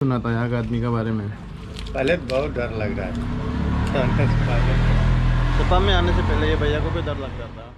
सुना था यहाँ का आदमी के बारे में। पहले बहुत डर लग रहा था। सपा में आने से पहले ये भैया को भी डर लगता था।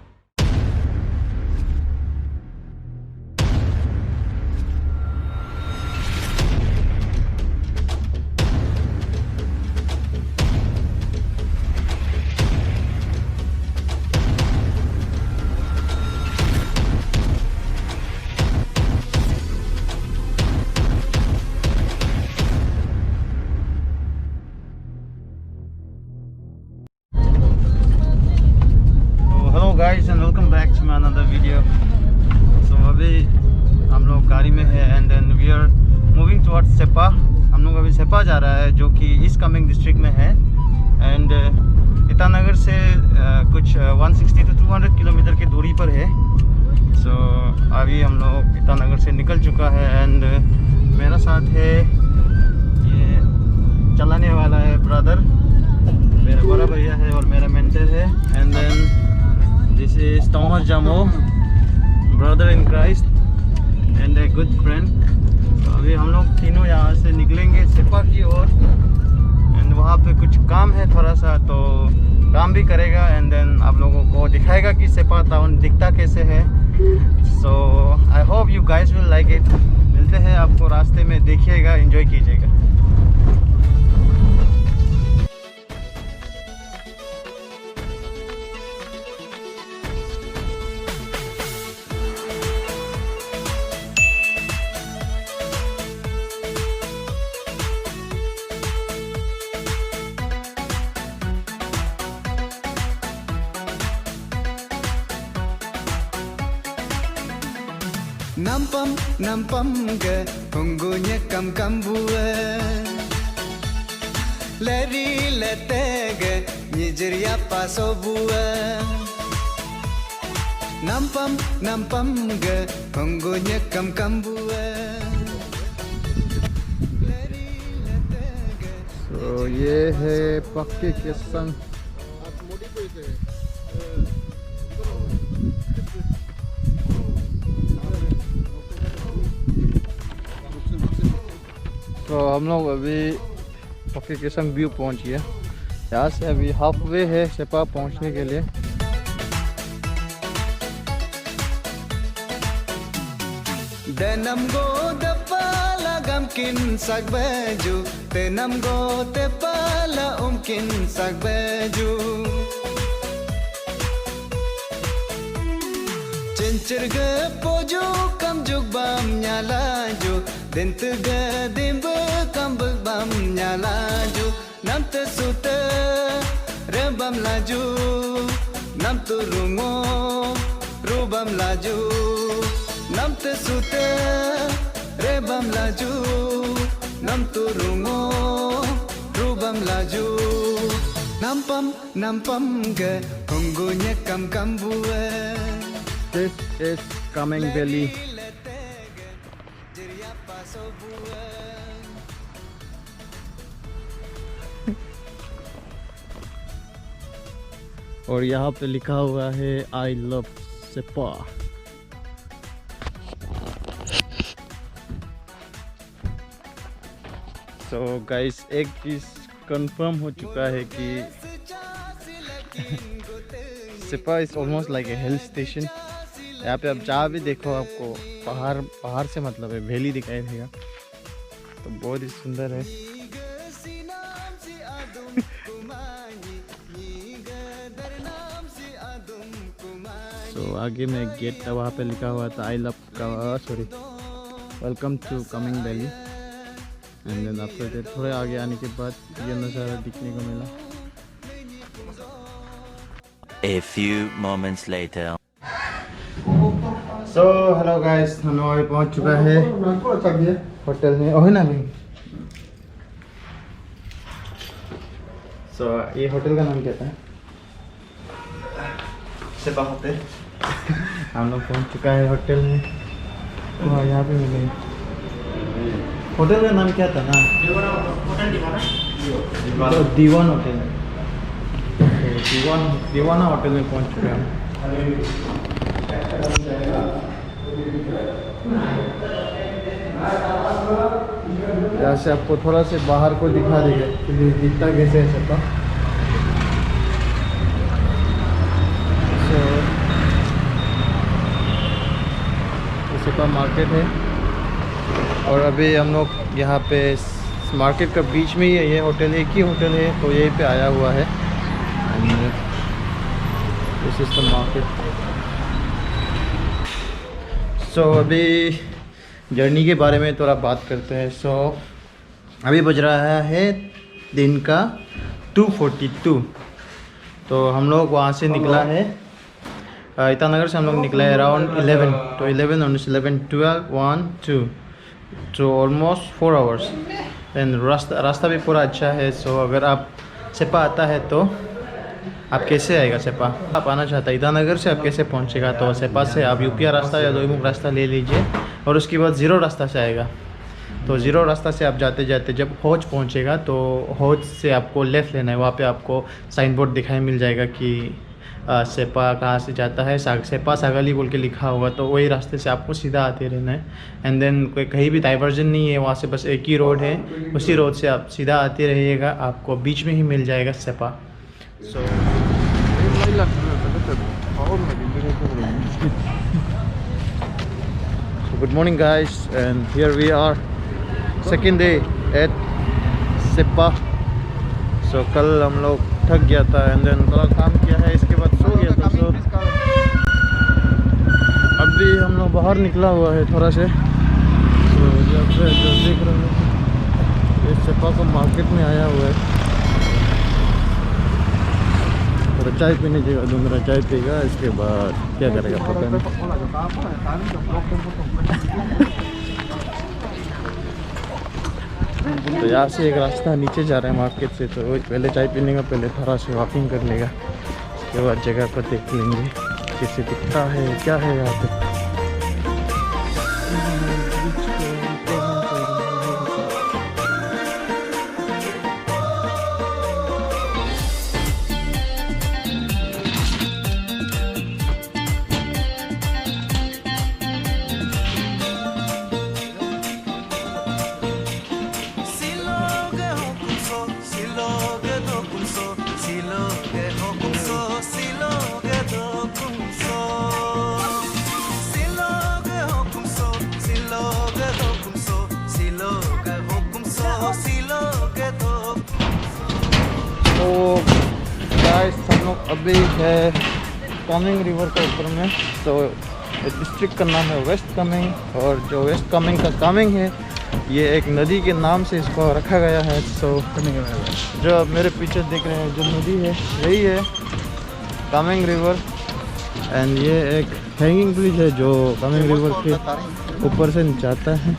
Guys and welcome back to my another video. So अभी हम लोग गाड़ी में है and then we are moving towards Seppa. हम लोग अभी सेपा जा रहा है जो कि ईस्ट कामेंग डिस्ट्रिक्ट में है एंड ईटानगर से कुछ 160 to 200 किलोमीटर की दूरी पर है। सो अभी हम लोग ईटानगर से निकल चुका है एंड मेरा साथ है ये चलाने वाला है ब्रदर, मेरा बड़ा भैया है और मेरा मेंटर है and then This is Thomas Jamo, brother in Christ and a good friend. तो अभी हम लोग तीनों यहाँ से निकलेंगे सेपा की ओर एंड वहाँ पे कुछ काम है थोड़ा सा, तो काम भी करेगा एंड देन आप लोगों को दिखाएगा कि सेपा टाउन दिखता कैसे है। So I hope you guys will like it. मिलते हैं आपको रास्ते में, देखिएगा, एंजॉय कीजिएगा। Nampam ke punggunya kam bua Leri letege nyijeria paso bua Nampam ke punggunya kam bua तो ये है पक्के के संग। तो हम लोग अभी पक्के के संग व्यू पहुंच गए। यहाँ से अभी हाफ वे है सेपा पहुंचने के लिए। Denam go depala gamkin sak baju Denam go depala umkin sak baju Cincir ge pojo kam juk bam nyalaju Dent ge dimbe kam bam nyalaju Nam te sute rebam laju Nam turungo rubam laju Nam te sute rebam laju Nam turungo rubam laju Nampam ge punggunya kam bua This is Kameng Valley. और यहाँ पे लिखा हुआ है I love सेपा। तो guys एक चीज confirm हो चुका है कि Seppa is almost like a hill station. यहाँ पे आप जहाँ भी देखो आपको पहाड़ से मतलब है वैली दिखाई देगा, तो बहुत ही सुंदर है। तो आगे में गेट था, वहाँ पे लिखा हुआ था I love welcome to Kameng valley and then after थोड़े आगे आने के बाद ये नज़ारा दिखने को मिला। A few moments later. So hello guys, हम लोग अभी पहुंच चुका है होटल में। ओह ना भाई। सो ये होटल का नाम क्या था? सेपा होटल। हम लोग पहुंच चुका है होटल में। वहाँ यहाँ पे मिले। होटल का नाम क्या था ना? दीवान होटल। दीवाना होटल में पहुंच चुके हैं। यहाँ से आपको थोड़ा से बाहर को दिखा देगा कि दिखता कैसे है सेपा। सेपा मार्केट है और अभी हम लोग यहाँ पे मार्केट का बीच में ही है। ये होटल एक ही होटल है तो यहीं पे आया हुआ है। This is the market. So अभी जर्नी के बारे में थोड़ा बात करते हैं। सो अभी बज रहा है दिन का 2:42। तो हम लोग वहाँ से निकला है ईटानगर से हम लोग निकला है अराउंड 11 तो 11 और 11 12 1 2 तो ऑलमोस्ट 4 आवर्स। एंड रास्ता भी पूरा अच्छा है। सो अगर आप सेपा आता है तो आप कैसे आएगा सेपा, आप आना चाहता है ईटानगर से आप कैसे पहुंचेगा, तो सेपा से आप यूपिया रास्ता या दोईमुख रास्ता ले लीजिए और उसके बाद ज़ीरो रास्ता से आएगा। तो ज़ीरो रास्ता से आप जाते जाते जब हौज पहुंचेगा तो हौज से आपको लेफ़्ट लेना है। वहाँ पे आपको साइन बोर्ड दिखाई मिल जाएगा कि सेपा कहाँ से जाता है, सेपा सागाली बोल के लिखा होगा। तो वही रास्ते से आपको सीधा आते रहना है। एंड देन कोई कहीं भी डाइवर्जन नहीं है, वहाँ से बस एक ही रोड है, उसी रोड से आप सीधा आते रहिएगा, आपको बीच में ही मिल जाएगा Seppa. So good morning guys and here we are second day at Seppa. So कल हम लोग थक गया था एंड देन थोड़ा काम किया है, इसके बाद सो गया था। सो अभी हम लोग बाहर निकला हुआ है थोड़ा से। तो जब से जो देख रहे हैं ये सेपा को मार्केट में आया हुआ है। थोड़ा चाय पीने जगह दूंगा, चाय पीगा, इसके बाद क्या करेगा पता नहीं। तो यहाँ से एक रास्ता नीचे जा रहा है मार्केट से, तो पहले चाय पीने का, पहले थोड़ा से वॉकिंग कर लेगा, उसके बाद जगह पर देख लेंगे कैसे दिखता है क्या है यहाँ पे। हम लोग अभी है कामेंग रिवर के ऊपर में। तो डिस्ट्रिक्ट का नाम है वेस्ट कामेंग और जो वेस्ट कामेंग का कामेंग है ये एक नदी के नाम से इसको रखा गया है। सो जो आप मेरे पीछे देख रहे हैं जो नदी है यही है कामेंग रिवर। एंड ये एक हैंगिंग ब्रिज है जो कामेंग रिवर के ऊपर से जाता है।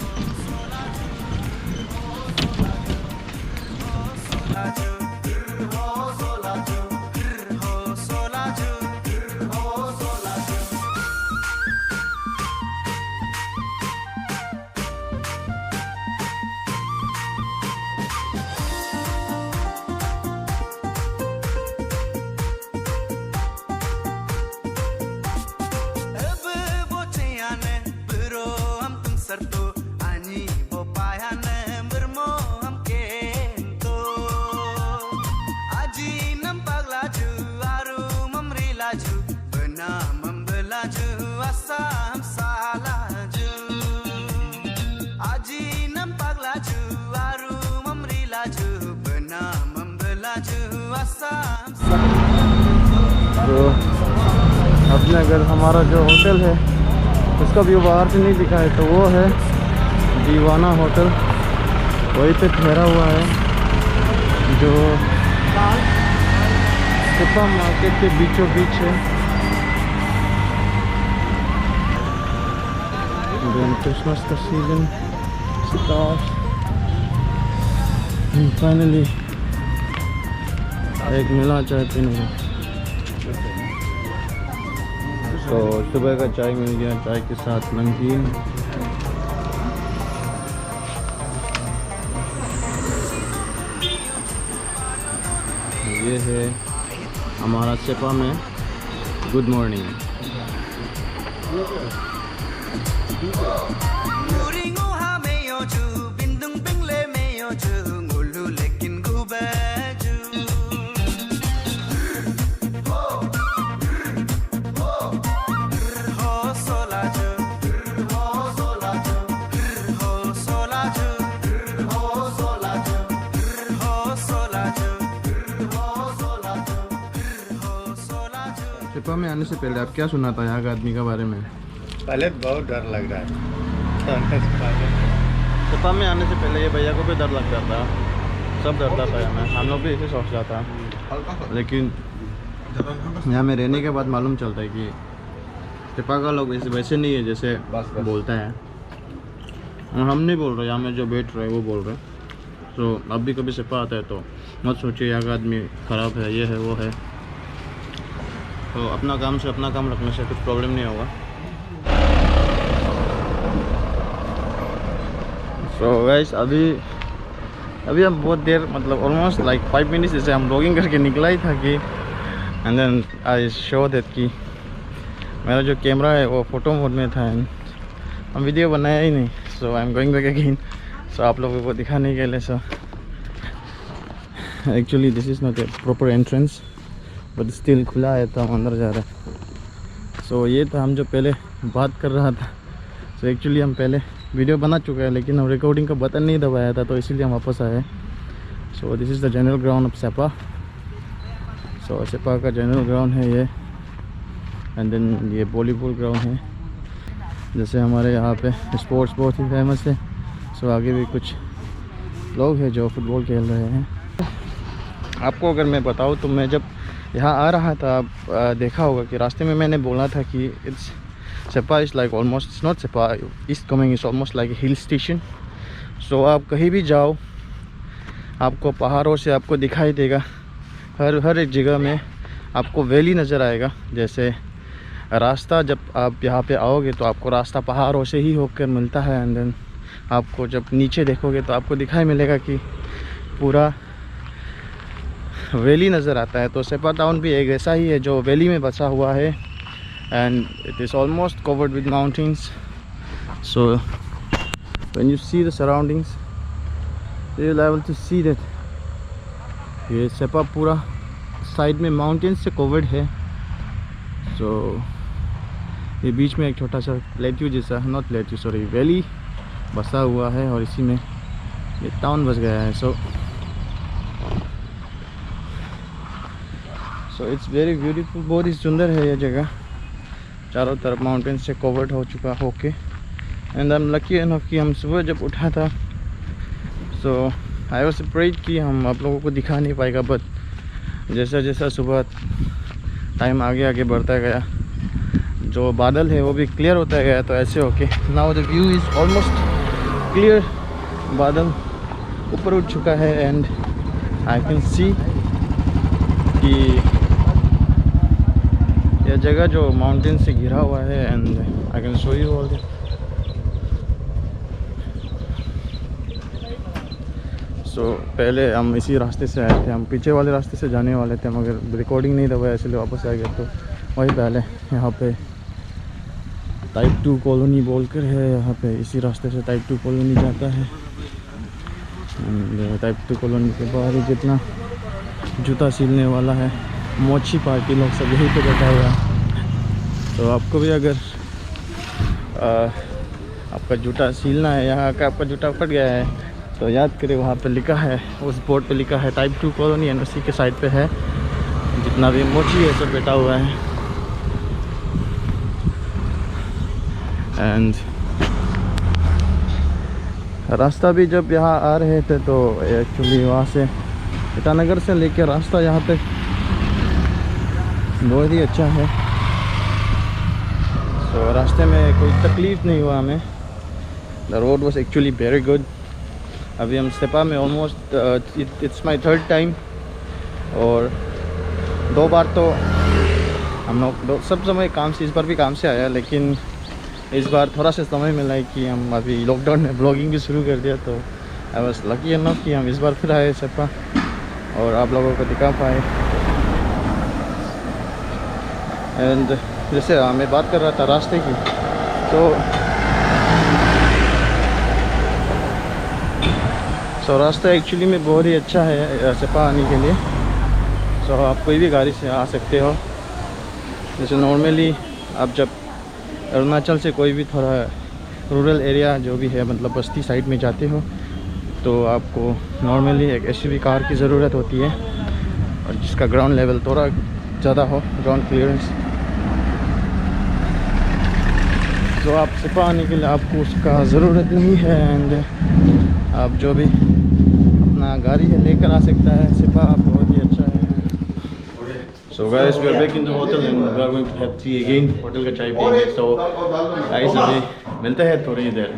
तो अपने अगर हमारा जो होटल है उसका व्यू बाहर से नहीं दिखा है तो वो है दीवाना होटल, वहीं पे ठहरा हुआ है जो सेपा मार्केट के बीचों बीच है। क्रिसमस का सीजन स्टार्ट फाइनली एक मिला चाय पीने का। तो सुबह का चाय मिल गया, चाय के साथ नमकीन। ये है हमारा सेपा में गुड मॉर्निंग। सेपा में आने से पहले आप क्या सुना था यहाँ का आदमी के बारे में? पहले बहुत डर लग रहा है आने से पहले। सेपा में आने से पहले ये भैया को भी डर लगता था, सब डरता था यहाँ। हम लोग भी ऐसे सोचता था, लेकिन यहाँ में रहने के बाद मालूम चलता है कि सेपा का लोग वैसे नहीं है जैसे बोलता है। और हम नहीं बोल रहे, यहाँ में जो बैठ रहे हैं वो बोल रहे हैं। तो अब भी कभी सेपा आता है तो मत सोचिए यहाँ का आदमी ख़राब है, ये है वो है। तो अपना काम से अपना काम रखने से कुछ प्रॉब्लम नहीं होगा। सो गाइस अभी हम बहुत देर मतलब ऑलमोस्ट लाइक 5 मिनट्स जैसे हम ब्लॉगिंग करके निकला ही था कि and then I show that कि मेरा जो कैमरा है वो फ़ोटो मोड में था एंड हम वीडियो बनाया ही नहीं। So I am going back again, so आप लोगों को दिखाने के लिए। So actually this is not a proper entrance but still खुला है तो हम अंदर जा रहे हैं। सो ये था हम जो पहले बात कर रहा था। सो एक्चुअली हम पहले वीडियो बना चुका है लेकिन हम रिकॉर्डिंग का बटन नहीं दबाया था तो इसीलिए हम वापस आए। So this is the general ground of Seppa. So Seppa का जनरल ग्राउंड है ये, एंड देन ये वॉलीबॉल ग्राउंड है। जैसे हमारे यहाँ पे स्पोर्ट्स बहुत ही फेमस है। सो आगे भी कुछ लोग हैं जो फुटबॉल खेल रहे हैं। आपको अगर मैं बताऊँ तो मैं जब यहाँ आ रहा था, आप देखा होगा कि रास्ते में मैंने बोला था कि it's Seppa is like almost, it's not Seppa, east Kameng is almost like a hill station. So आप कहीं भी जाओ आपको पहाड़ों से आपको दिखाई देगा, हर एक जगह में आपको वैली नज़र आएगा। जैसे रास्ता जब आप यहाँ पे आओगे तो आपको रास्ता पहाड़ों से ही होकर मिलता है, एंड देन आपको जब नीचे देखोगे तो आपको दिखाई मिलेगा कि पूरा वैली नज़र आता है। तो सेपा टाउन भी एक ऐसा ही है जो वैली में बसा हुआ है, and it is almost covered with mountains. So when you see the surroundings you will able to see that ये सेपा पूरा साइड में माउंटेन्स से कवर्ड है। सो ये बीच में एक छोटा सा प्लेट्यू जैसा, नॉट प्लेट्यू सॉरी, वैली बसा हुआ है और इसी में ये टाउन बस गया है। सो इट्स वेरी ब्यूटीफुल, बहुत ही सुंदर है ये जगह, चारों तरफ माउंटेन से कवर्ड हो चुका होके। And I am lucky enough कि हम सुबह जब उठा था सो आई वाज अफ्रेड कि हम आप लोगों को दिखा नहीं पाएगा, बट जैसा जैसा सुबह टाइम आगे बढ़ता गया जो बादल है वो भी क्लियर होता गया। तो ऐसे होके now the view is almost clear, बादल ऊपर उठ चुका है एंड आई कैन सी कि यह जगह जो माउंटेन से घिरा हुआ है, and I can show you all. So पहले हम इसी रास्ते से आए थे, हम पीछे वाले रास्ते से जाने वाले थे मगर रिकॉर्डिंग नहीं दबाया इसलिए वापस आ गए। तो वही पहले यहाँ पे टाइप 2 कॉलोनी बोलकर है, यहाँ पे इसी रास्ते से टाइप 2 कॉलोनी जाता है। टाइप 2 कॉलोनी के बाहर ही जितना जूता सीलने वाला है, मोची पार्टी लोग सब यहीं पे बैठा हुआ है। तो आपको भी अगर आपका जूता सीलना है, यहाँ का आपका जूता फट गया है तो याद करें वहाँ पे लिखा है, उस बोर्ड पे लिखा है टाइप 2 कॉलोनी, एंड उसी के साइड पे है जितना भी मोची है सब बैठा हुआ है। एंड रास्ता भी जब यहाँ आ रहे थे तो एक्चुअली वहाँ से ईटानगर से लेकर रास्ता यहाँ तक बहुत ही अच्छा है। तो रास्ते में कोई तकलीफ़ नहीं हुआ हमें, the road was actually very good. अभी हम सेपा में almost it's my 3rd time, और 2 बार तो हम लोग सब समय काम से, इस बार भी काम से आया, लेकिन इस बार थोड़ा सा समय मिला है कि हम अभी लॉकडाउन में ब्लॉगिंग भी शुरू कर दिया। तो आई वाज लकी एनफ कि हम इस बार फिर आए सेपा और आप लोगों को दिखा पाए। एंड जैसे मैं बात कर रहा था रास्ते की, तो रास्ता एक्चुअली में बहुत ही अच्छा है सेपा आने के लिए। सो आप कोई भी गाड़ी से आ सकते हो। जैसे नॉर्मली आप जब अरुणाचल से कोई भी थोड़ा रूरल एरिया जो भी है, मतलब बस्ती साइड में जाते हो, तो आपको नॉर्मली एक SUV कार की ज़रूरत होती है, और जिसका ग्राउंड लेवल थोड़ा ज़्यादा हो, ग्राउंड क्लियरेंस। तो आप सिपा आने के लिए आपको उसका ज़रूरत नहीं है। एंड आप जो भी अपना गाड़ी है लेकर आ सकता है। सिपा बहुत ही अच्छा है। So guys, we are back in the hotel and we are going to have tea again. Hotel का चाय पियेंगे। So guys, अभी मिलते हैं थोड़ी देर।